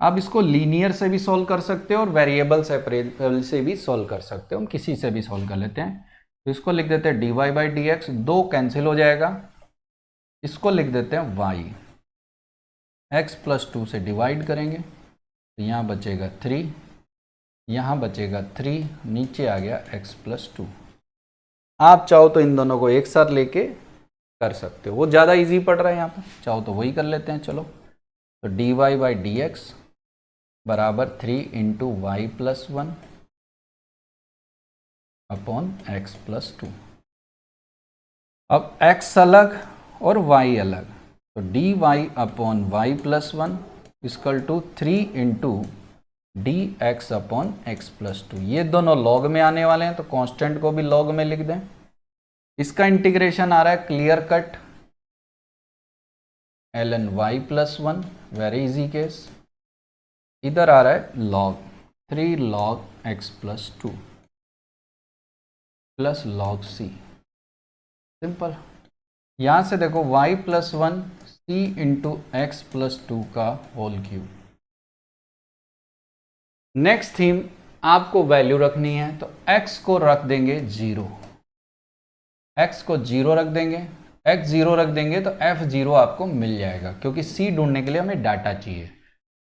आप इसको लीनियर से भी सॉल्व कर सकते हो और वेरिएबल सेपरेबल से भी सॉल्व कर सकते हो, हम किसी से भी सॉल्व कर लेते हैं। तो इसको लिख देते हैं dy/dx, 2 कैंसिल हो जाएगा, इसको लिख देते हैं y, x + 2 से डिवाइड करेंगे तो यहाँ बचेगा 3, यहाँ बचेगा 3, नीचे आ गया x + 2। आप चाहो तो इन दोनों को एक साथ लेके कर सकते हो, वो ज़्यादा इजी पड़ रहा है यहाँ पर, चाहो तो वही कर लेते हैं। चलो तो dy/dx बराबर 3 इंटू y + 1 अपॉन x + 2। अब x अलग और y अलग, तो dy/y + 1 = 3 इंटू dx/x + 2। ये दोनों लॉग में आने वाले हैं तो कांस्टेंट को भी लॉग में लिख दें। इसका इंटीग्रेशन आ रहा है clear cut ln y + 1, very easy case, इधर आ रहा है log 3 log x + 2 plus log c, simple. यहां से देखो y + 1 c इंटू x + 2 का होल क्यूब। नेक्स्ट थीम आपको वैल्यू रखनी है, तो x को रख देंगे 0, x को 0 रख देंगे, x 0 रख देंगे तो f0 आपको मिल जाएगा, क्योंकि c ढूंढने के लिए हमें डाटा चाहिए।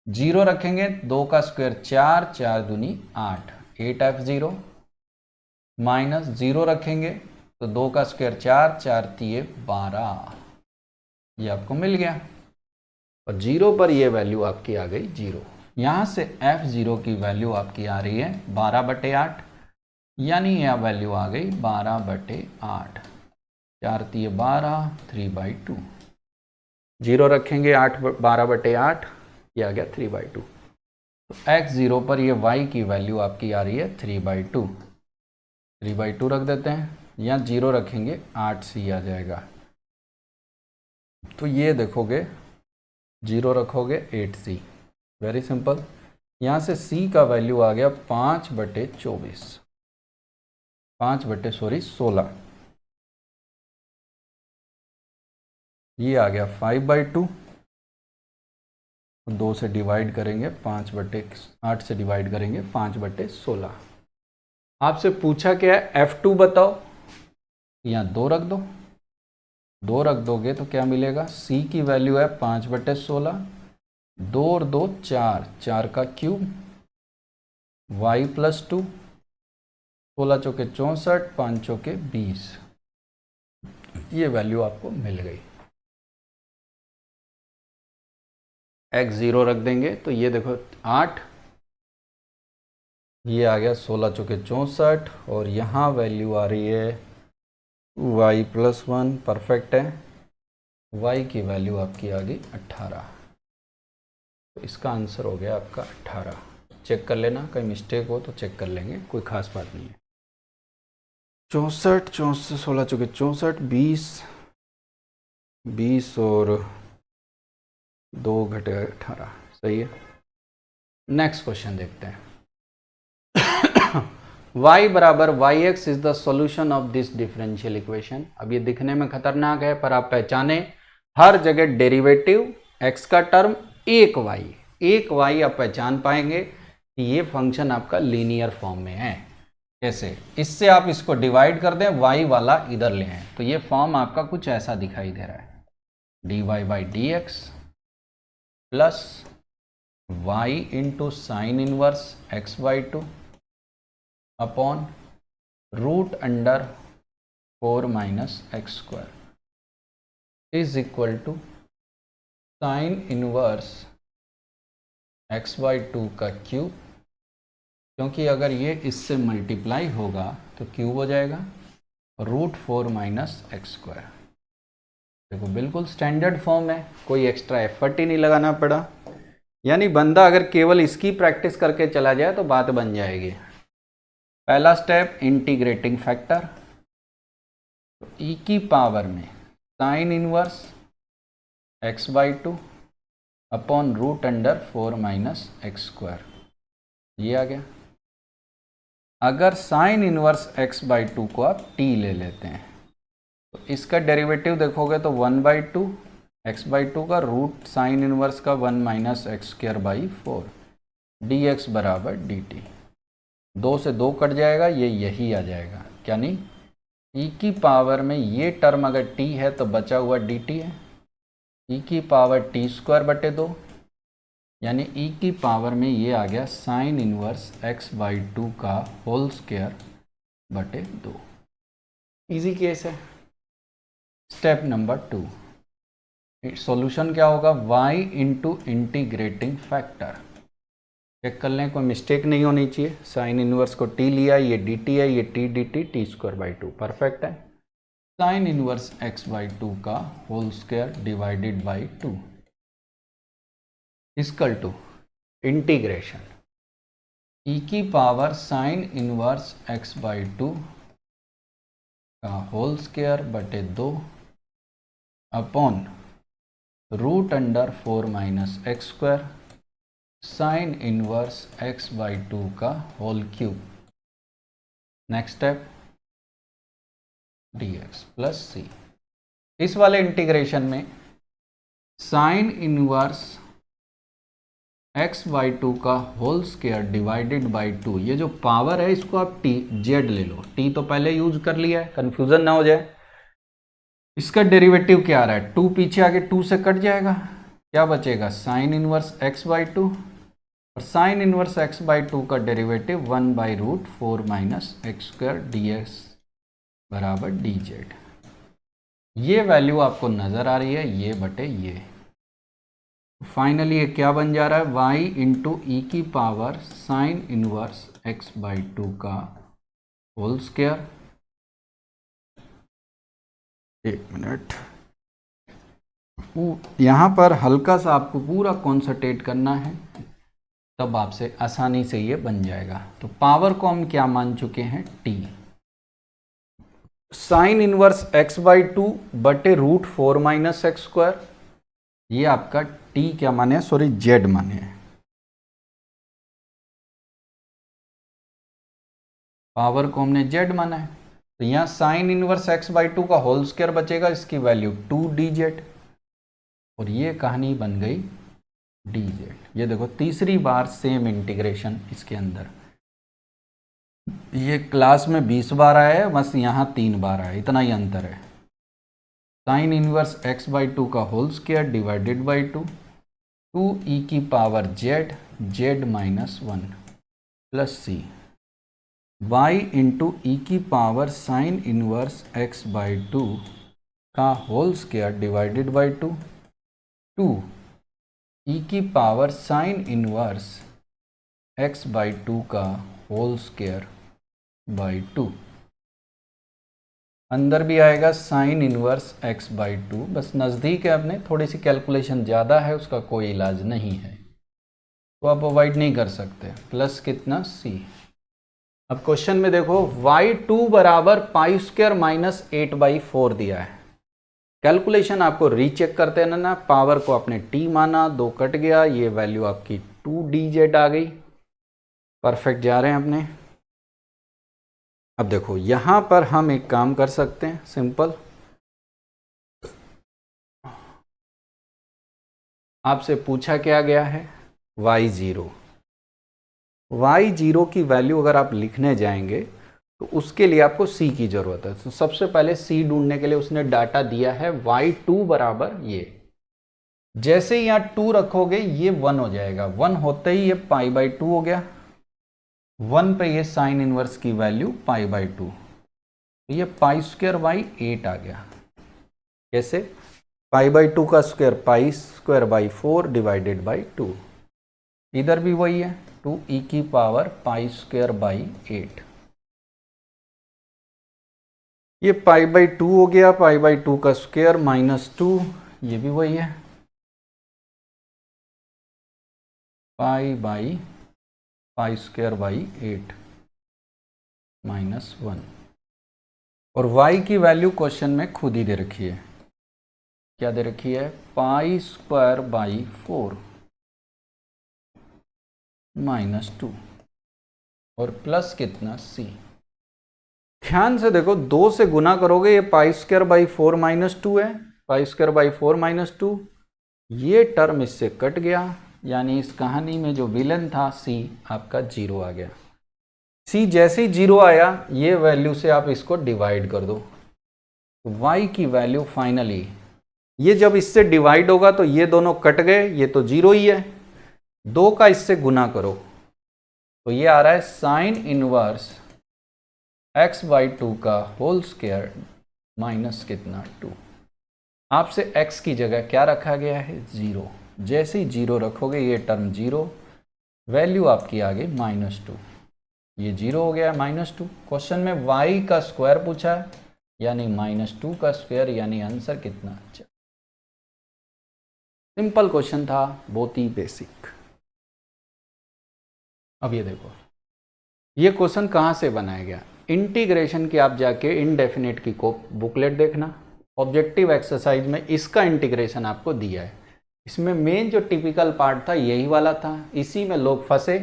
0 रखेंगे, 2 का स्क्वायर 4, 4 दूनी 8, 8f0, माइनस 0 रखेंगे तो 2 का स्क्वायर 4, 4 तिये 12, ये आपको मिल गया। और 0 पर ये वैल्यू आपकी आ गई 0। यहाँ से f0 की वैल्यू आपकी आ रही है 12/8, यानी यह वैल्यू आ गई 12/8, 4 × 12, 3/2। 0 रखेंगे 12/8, ये आ गया 3/2। तो x0 पर ये y की वैल्यू आपकी आ रही है 3/2। 3/2 रख देते हैं, यहाँ 0 रखेंगे 8c आ जाएगा। तो ये देखोगे 0 रखोगे 8c, वेरी सिंपल। यहाँ से c का वैल्यू आ गया 5/24, 16। ये आ गया 5/2, 2 से डिवाइड करेंगे 5/8 से डिवाइड करेंगे 5/16। आपसे पूछा क्या है, F2 बताओ, यहाँ 2 रख दो। 2 रख दोगे तो क्या मिलेगा, C की वैल्यू है 5/16, 2 और 2 4, 4 का क्यूब, y + 2, 16 चौके 64, 5 चौके 20। ये वैल्यू आपको मिल गई। x0 रख देंगे तो ये देखो 8, ये आ गया 16 चौके 64, और यहाँ वैल्यू आ रही है y + 1, परफेक्ट है। y की वैल्यू आपकी आ गई 18। तो इसका आंसर हो गया आपका 18। चेक कर लेना, कहीं मिस्टेक हो तो चेक कर लेंगे, कोई खास बात नहीं है। 64, 64, 16 चौके 64, 20 और 2 घटे 18, सही है। नेक्स्ट क्वेश्चन देखते हैं। y बराबर yx is the solution of this differential equation. अब ये दिखने में खतरनाक है, पर आप पहचाने, हर जगह डेरिवेटिव x का टर्म एक y आप पहचान पाएंगे कि ये फंक्शन आपका लीनियर फॉर्म में है। कैसे, इससे आप इसको डिवाइड कर दें, y वाला इधर ले आए, तो ये फॉर्म आपका कुछ ऐसा दिखाई दे रहा है, dy/dx plus y into sine inverse x/2 upon √4 - x² is equal to sine inverse x/2 का क्यूब, क्योंकि अगर ये इससे मल्टीप्लाई होगा तो क्यूब हो जाएगा, √4 - x²। देखो बिल्कुल स्टैंडर्ड फॉर्म है, कोई एक्स्ट्रा एफर्ट ही नहीं लगाना पड़ा। यानी बंदा अगर केवल इसकी प्रैक्टिस करके चला जाए तो बात बन जाएगी। पहला स्टेप, इंटीग्रेटिंग फैक्टर, तो e की पावर में sign inverse x/2 upon √4 - x², ये आ गया। अगर साइन इनवर्स x/2 को आप t ले लेते हैं तो इसका डेरिवेटिव देखोगे तो 1/2 x/2 का रूट साइन इनवर्स का 1 - x²/4 dx बराबर dt। 2 से 2 कट जाएगा, ये यही आ जाएगा। यानी e की पावर में ये टर्म अगर t है तो बचा हुआ dt है, e की पावर t²/2, यानी e की पावर में ये आ गया साइन इनवर्स x/2 का होल स्क्वायर 2। इजी केस है। स्टेप नंबर 2, सॉल्यूशन क्या होगा, y into integrating factor. Check कर लें, कोई मिस्टेक नहीं होनी चाहिए। साइन इनवर्स को t लिया, ये dt है, ये t dt, t²/2, परफेक्ट है। साइन इनवर्स x/2 का whole square divided by 2 equal to integration e की पावर साइन इनवर्स x/2 का whole square 2 upon √4 - x² sine inverse x/2 का whole cube. Next step, dx plus c। इस वाले इंटीग्रेशन में साइन इनवर्स x/2 का होल स्क्वायर डिवाइडेड बाई 2, ये जो पावर है इसको आप z ले लो, t तो पहले यूज कर लिया है, कंफ्यूजन ना हो जाए। इसका डेरिवेटिव क्या आ रहा है, 2 पीछे आगे 2 से कट जाएगा, क्या बचेगा, साइन इनवर्स x/2, और साइन इनवर्स x/2 का डेरिवेटिव 1/√4 - x² dx बराबर dz। ये वैल्यू आपको नजर आ रही है, ये बटे ये। फाइनली ये क्या बन जा रहा है, y इंटू ई की पावर साइन इनवर्स x/2 का होल स्क्वायर, एक मिनट, यहाँ पर हल्का सा आपको पूरा कॉन्संट्रेट करना है, तब आपसे आसानी से ये बन जाएगा। तो पावर को हम क्या मान चुके हैं, T. Sign inverse x by to बटे रूट 4 माइनस एक्स स्क्वायर, ये आपका t क्या माने, सॉरी z माने है। पावर को हमने z माना है, तो यहाँ sign inverse x by two का होल स्क्वायर बचेगा, इसकी वैल्यू 2dz, और ये कहानी बन गई dz। ये देखो तीसरी बार सेम इंटीग्रेशन इसके अंदर, ये क्लास में 20 बार आया है, बस यहाँ 3 बार आया, इतना ही अंतर है। Sine inverse x by two का whole square divided by 2 e की power z minus 1 plus C y into ई की power sine inverse x by two का whole square divided by 2 e की power sine inverse x by two का होल स्क्वायर बाई 2, अंदर भी आएगा साइन इनवर्स x बाई 2, बस नज़दीक है, अपने थोड़ी सी कैलकुलेशन ज़्यादा है, उसका कोई इलाज नहीं है, तो आप अवॉइड नहीं कर सकते, प्लस कितना c। अब क्वेश्चन में देखो y2 बराबर पाई स्क्वायर माइनस 8/4 दिया है, कैलकुलेशन आपको रीचेक करते रहना ना, पावर को आपने t माना, 2 कट गया, ये वैल्यू आपकी 2dz आ गई, परफेक्ट जा रहे हैं अपने। अब देखो यहां पर हम एक काम कर सकते हैं सिंपल, आपसे पूछा क्या गया है, y0 की वैल्यू अगर आप लिखने जाएंगे तो उसके लिए आपको c की जरूरत है, तो सबसे पहले c ढूंढने के लिए उसने डाटा दिया है y2 बराबर ये, जैसे ही यहाँ 2 रखोगे ये 1 हो जाएगा, 1 होते ही ये पाई बाई 2 हो गया, 1 पे ये साइन इनवर्स की वैल्यू पाई बाई 2, तो ये पाई स्क्वायर बाई 8 आ गया। कैसे, पाई बाई 2 का square pi square by 4 divided by 2, इधर भी वही है 2 ई की पावर पाई स्क्वायर बाई 8, ये पाई बाई 2 हो गया, पाई बाई 2 का स्क्वायर माइनस 2, ये भी वही है pi by pi square by 8 minus 1, और y की वैल्यू क्वेश्चन में खुद ही दे रखी है, क्या दे रखी है, पाई स्क्वायर बाई 4 माइनस 2 और प्लस कितना c। ध्यान से देखो 2 से गुना करोगे, ये पाई स्क्वायर बाई 4 माइनस 2 है, पाई स्क्वायर बाई 4 माइनस 2, ये टर्म इससे कट गया, यानी इस कहानी में जो विलन था c आपका 0 आ गया। c जैसे ही 0 आया, ये वैल्यू से आप इसको डिवाइड कर दो, तो y की वैल्यू फाइनली, ये जब इससे डिवाइड होगा तो ये दोनों कट गए, ये तो 0 ही है, 2 का इससे गुना करो तो ये आ रहा है साइन इनवर्स x बाई 2 का होल स्क्वायर माइनस कितना 2, आपसे x की जगह क्या रखा गया है, 0, जैसे ही 0 रखोगे ये टर्म 0, वैल्यू आपकी आ गई -2, ये 0 हो गया -2। क्वेश्चन में y का स्क्वायर पूछा है, यानी -2 का स्क्वायर, यानी आंसर कितना, सिंपल क्वेश्चन था, बहुत ही बेसिक। अब ये देखो ये क्वेश्चन कहाँ से बनाया गया, इंटीग्रेशन की आप जाके इनडेफिनेट की को बुकलेट देखना, ऑब्जेक्टिव एक्सरसाइज में इसका इंटीग्रेशन आपको दिया है, इसमें मेन जो टिपिकल पार्ट था यही वाला था, इसी में लोग फंसे,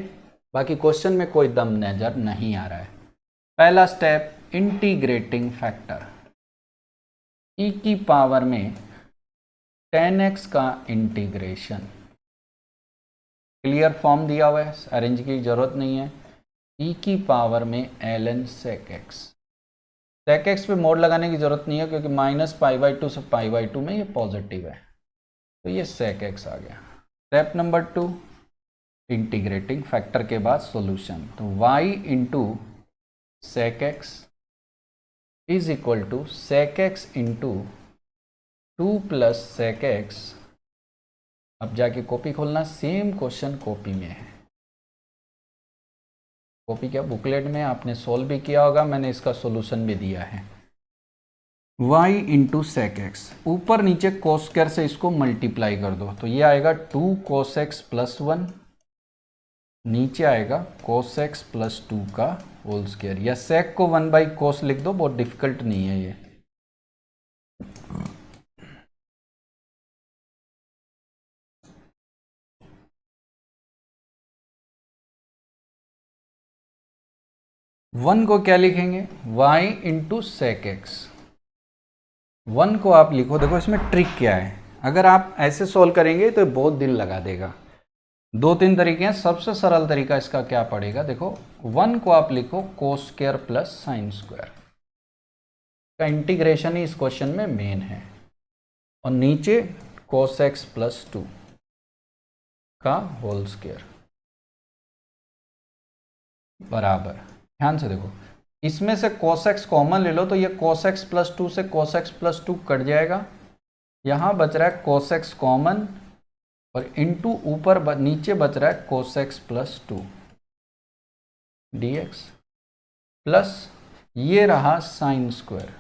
बाकी क्वेश्चन में कोई दम नजर नहीं आ रहा है। पहला स्टेप, इंटीग्रेटिंग फैक्टर, e की पावर में 10x का इंटीग्रेशन, क्लियर फॉर्म दिया हुआ है, अरेंज की जरूरत नहीं है, e की पावर में ln sec x, sec x पे मोड लगाने की जरूरत नहीं है क्योंकि -π/2 से π/2 में ये पॉजिटिव है, तो ये sec x आ गया। स्टेप नंबर 2, इंटीग्रेटिंग फैक्टर के बाद सॉल्यूशन, तो y into sec x is equal to sec x into 2 plus sec x, अब जाके कॉपी खोलना, सेम क्वेश्चन कॉपी में है, कॉपी क्या बुकलेट में आपने सोल्व भी किया होगा, मैंने इसका सॉल्यूशन भी दिया है। y इंटू सेक एक्स, ऊपर नीचे कोस स्क्वायर से इसको मल्टीप्लाई कर दो तो ये आएगा 2 cos x प्लस 1, नीचे आएगा cos x प्लस 2 का होल स्क्वायर, या सेक को 1 बाई कोस लिख दो, बहुत डिफिकल्ट नहीं है ये। वन को क्या लिखेंगे, y इंटू सेक एक्स। 1 को आप लिखो, देखो इसमें ट्रिक क्या है, अगर आप ऐसे सोल्व करेंगे तो बहुत दिल लगा देगा। 2-3 तरीके हैं, सबसे सरल तरीका इसका क्या पड़ेगा, देखो 1 को आप लिखो cos square plus sine square का इंटीग्रेशन ही इस क्वेश्चन में मेन है, और नीचे कोस एक्स प्लस 2 का होल स्क्वायर बराबर। ध्यान से देखो, इसमें से cos x कॉमन ले लो तो ये cos x प्लस 2 से cos x प्लस 2 कट जाएगा, यहाँ बच रहा है cos x कॉमन और इंटू ऊपर नीचे बच रहा है cos x plus 2 dx plus ये रहा sign square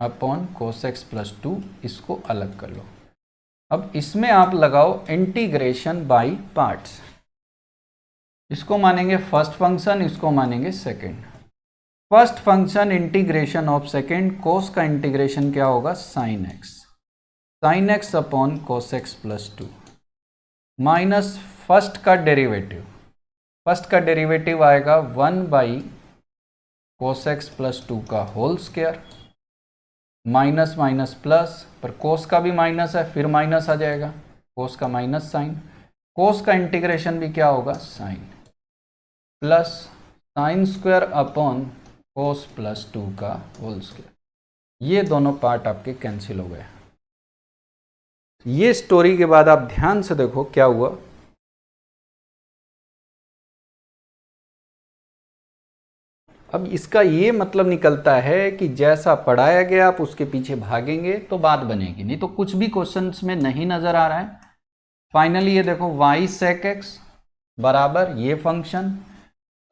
upon cos x plus 2, इसको अलग कर लो। अब इसमें आप लगाओ इंटीग्रेशन बाय पार्ट्स, इसको मानेंगे फर्स्ट फंक्शन, इसको मानेंगे second. First function integration of second, cos का इंटीग्रेशन क्या होगा sine x upon cos x plus 2 minus first का डेरिवेटिव, फर्स्ट का डेरिवेटिव आएगा 1 बाई कोस एक्स प्लस 2 का whole square, minus minus plus, पर कोस का भी माइनस है फिर माइनस आ जाएगा, कोस का माइनस साइन, कोस का इंटीग्रेशन भी क्या होगा sine, plus sine square upon cos plus 2 का होल स्क्वायर। ये दोनों पार्ट आपके कैंसिल हो गए। ये स्टोरी के बाद आप ध्यान से देखो क्या हुआ, अब इसका ये मतलब निकलता है कि जैसा पढ़ाया गया आप उसके पीछे भागेंगे तो बात बनेगी, नहीं तो कुछ भी क्वेश्चंस में नहीं नजर आ रहा है। फाइनली ये देखो y sec x बराबर ये function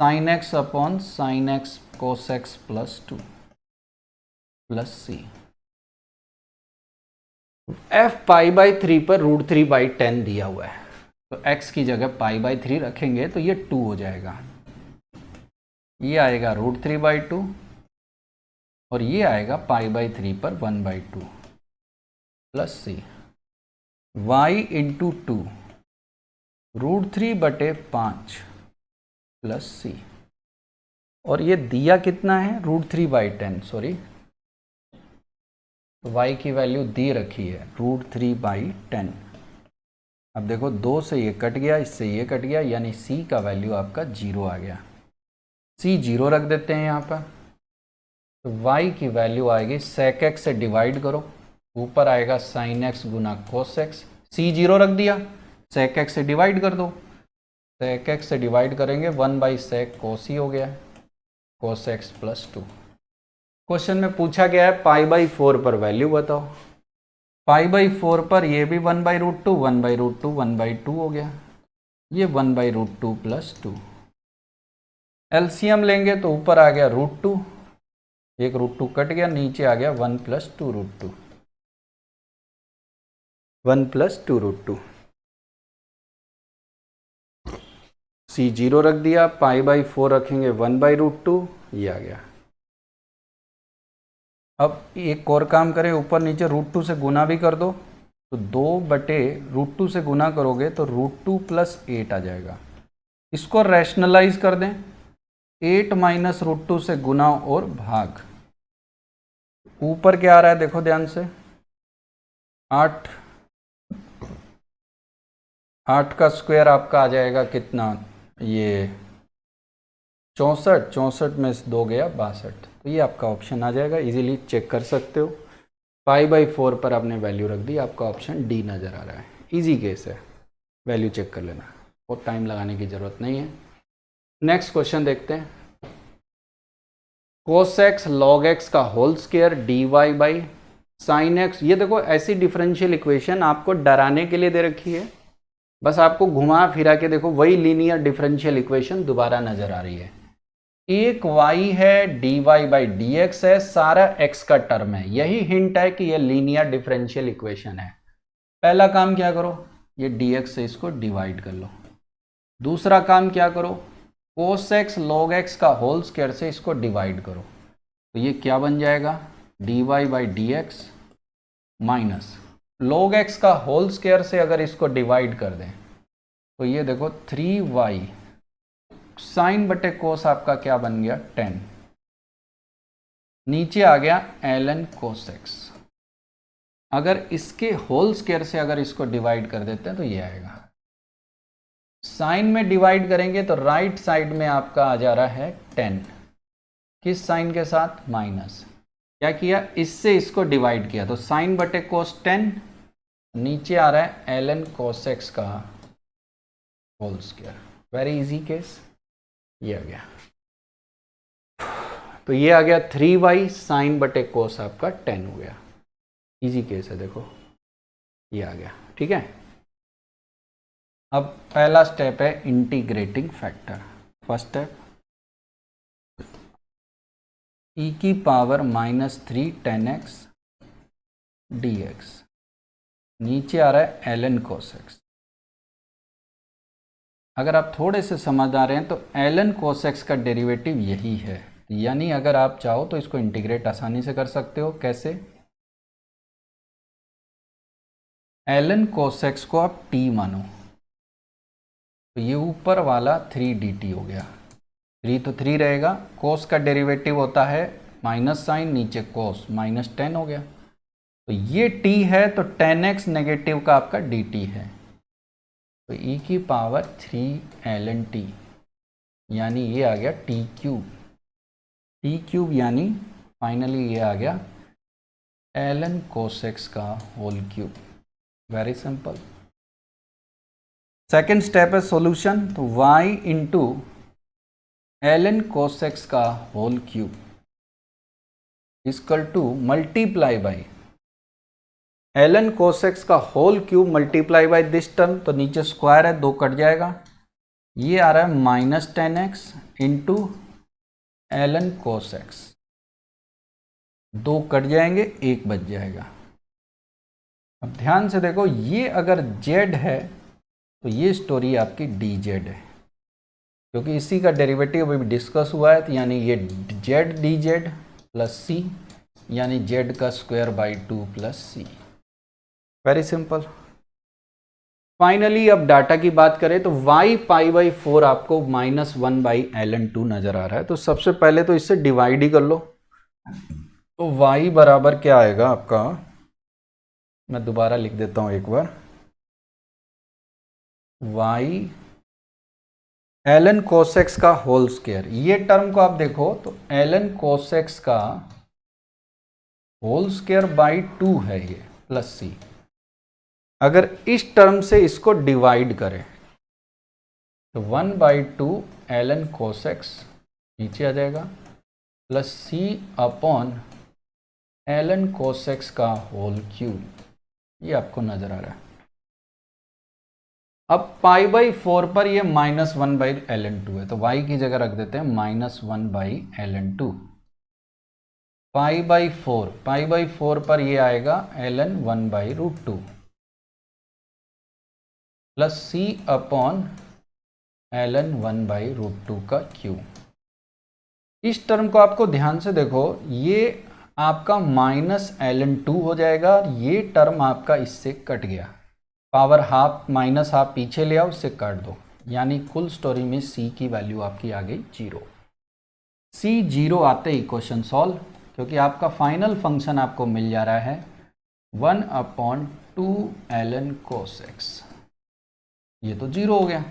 sine x upon sine x cos x plus 2 plus c, f pi by 3 पर √3/10 दिया हुआ है, तो x की जगह पाई बाई 3 रखेंगे तो ये 2 हो जाएगा, ये आएगा √3/2 और ये आएगा पाई बाई 3 पर 1/2 plus C, y into 2 √3/5 plus सी, और ये दिया कितना है √3/10, सॉरी तो y की वैल्यू दी रखी है √3/10। अब देखो 2 से ये कट गया, इससे ये कट गया, यानी c का वैल्यू आपका 0 आ गया, c 0 रख देते हैं यहाँ पर, तो y की वैल्यू आएगी sec x से डिवाइड करो, ऊपर आएगा sin x गुना cos x, c 0 रख दिया, sec x से डिवाइड कर दो, sec x से डिवाइड करेंगे 1 बाई sec cos ही हो गया, cos x प्लस 2। क्वेश्चन में पूछा गया है पाई बाई 4 पर वैल्यू बताओ, पाई बाई 4 पर ये भी 1/√2 1/√2 1/2 हो गया, ये 1/√2 प्लस 2, एलसीएम लेंगे तो ऊपर आ गया √2, एक √2 कट गया, नीचे आ गया 1 प्लस 2√2, 1 प्लस 2√2, c 0 रख दिया, पाई बाई 4 रखेंगे 1/√2, ये आ गया। अब एक और काम करें, ऊपर नीचे √2 से गुना भी कर दो, तो 2/√2 से गुना करोगे तो √2 प्लस 8 आ जाएगा, इसको रैशनलाइज कर दें, 8 माइनस √2 से गुना और भाग, ऊपर क्या आ रहा है देखो ध्यान से, 8 का स्क्वायर आपका आ जाएगा कितना, ये 64 में से 2 गया 62, तो ये आपका ऑप्शन आ जाएगा, इजीली चेक कर सकते हो। पाई बाई 4 पर आपने वैल्यू रख दी, आपका ऑप्शन डी नज़र आ रहा है, इजी केस है, वैल्यू चेक कर लेना, बहुत टाइम लगाने की ज़रूरत नहीं है। नेक्स्ट क्वेश्चन देखते हैं, cos x log x का whole square dy by sine x, ये देखो ऐसी डिफरेंशियल इक्वेशन आपको डराने के लिए दे रखी है, बस आपको घुमा फिरा के देखो वही लीनियर डिफरेंशियल इक्वेशन दोबारा नजर आ रही है। एक y है, dy बाई डी एक्स है, सारा x का टर्म है। यही हिंट है कि यह लीनियर डिफरेंशियल इक्वेशन है। पहला काम क्या करो, ये dx से इसको डिवाइड कर लो। दूसरा काम क्या करो, cos x log x का होल स्क्वायर से इसको डिवाइड करो। तो ये क्या बन जाएगा, dy by D x minus log x का होल स्क्वायर से अगर इसको डिवाइड कर दें तो ये देखो 3y साइन बटे कोस आपका क्या बन गया 10, नीचे आ गया ln cos x। अगर इसके होल स्क्वायर से अगर इसको डिवाइड कर देते हैं तो ये आएगा। साइन में डिवाइड करेंगे तो राइट साइड में आपका आ जा रहा है 10, किस साइन के साथ, माइनस। क्या किया, इससे इसको डिवाइड किया तो साइन बटे कोस 10, नीचे आ रहा है ln cos x का whole square. Very easy case, ये आ गया। तो ये आ गया 3y साइन बटे कोस आपका 10 हो गया। इजी केस है, देखो ये आ गया। ठीक है, अब पहला स्टेप है integrating factor. First step e की पावर -3 10x dx, नीचे आ रहा है ln cos x। अगर आप थोड़े से समझ आ रहे हैं तो ln cos x का डेरिवेटिव यही है, यानी अगर आप चाहो तो इसको इंटीग्रेट आसानी से कर सकते हो। कैसे, ln cos x को आप t मानो तो ये ऊपर वाला 3 dt हो गया। 3 तो 3 रहेगा, cos का डेरिवेटिव होता है माइनस साइन, नीचे cos -10 हो गया। तो ये t है तो 10x नेगेटिव का आपका dt है, तो e की पावर 3 ln t, यानी ये आ गया t क्यूब, यानी फाइनली ये आ गया ln cos x का whole cube. Very simple. Second step है सॉल्यूशन। तो y into ln cos x का whole cube equal to multiply by ln cos x का whole cube multiply by this term, तो नीचे स्क्वायर है 2 कट जाएगा, ये आ रहा है -10x into ln cos x, 2 cut जाएंगे 1 बच जाएगा। अब ध्यान से देखो, ये अगर z है तो ये स्टोरी आपकी dz है, क्योंकि इसी का डेरिवेटिव अभी डिस्कस हुआ है, तो यानी ये z dz प्लस c, यानी z का square by 2 plus c। Very simple. Finally अब डाटा की बात करें तो y π/4 आपको -1/ln2 नजर आ रहा है, तो सबसे पहले तो इससे डिवाइड ही कर लो। तो y बराबर क्या आएगा आपका, मैं दोबारा लिख देता हूं एक बार, y ln cos x का होल स्क्वायर। ये टर्म को आप देखो तो ln cos x का होल स्क्वायर बाई 2 है ये, प्लस c। अगर इस टर्म से इसको डिवाइड करें तो 1/2 ln cos x नीचे आ जाएगा, plus c upon ln cos x का होल क्यूब, ये आपको नजर आ रहा है। अब π/4 पर ये -1/ln2 है, तो y की जगह रख देते हैं -1/ln2। π/4 पर ये आएगा ln 1/√2 plus c upon ln 1/√2 का क्यूब। इस टर्म को आपको ध्यान से देखो, ये आपका -ln2 हो जाएगा, ये टर्म आपका इससे कट गया, पावर हाफ माइनस हाफ पीछे ले आओ, उससे काट दो, यानी कुल स्टोरी में c की वैल्यू आपकी आ गई 0। c 0 आते ही क्वेश्चन सॉल्व, क्योंकि आपका फाइनल फंक्शन आपको मिल जा रहा है 1/2 ln cos x, ये तो 0 हो गया।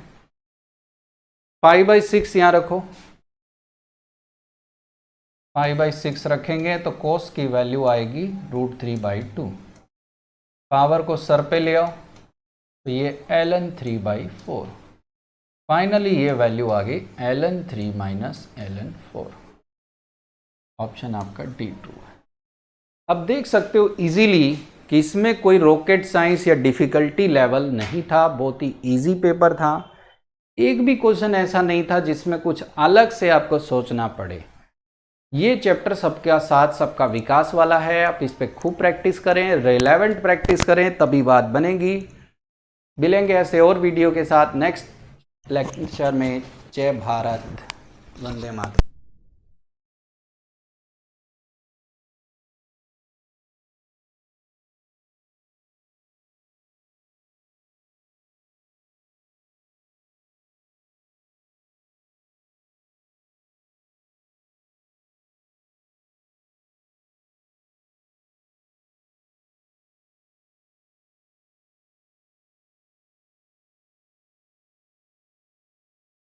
π/6 यहाँ रखो, π/6 रखेंगे तो cos की वैल्यू आएगी √3/2, पावर को सर पे ले आओ तो ये ln 3/4, फाइनली ये वैल्यू आ गई ln 3 - ln 4। ऑप्शन आपका D ट्रू है। अब देख सकते हो इजीली कि इसमें कोई रॉकेट साइंस या डिफ़िकल्टी लेवल नहीं था, बहुत ही इजी पेपर था। एक भी क्वेश्चन ऐसा नहीं था जिसमें कुछ अलग से आपको सोचना पड़े। ये चैप्टर सबका साथ सबका विकास वाला है। आप इस पर खूब प्रैक्टिस करें, रिलेवेंट प्रैक्टिस करें, तभी बात बनेगी। मिलेंगे ऐसे और वीडियो के साथ नेक्स्ट लेक्चर में। जय भारत, वंदे मातरम।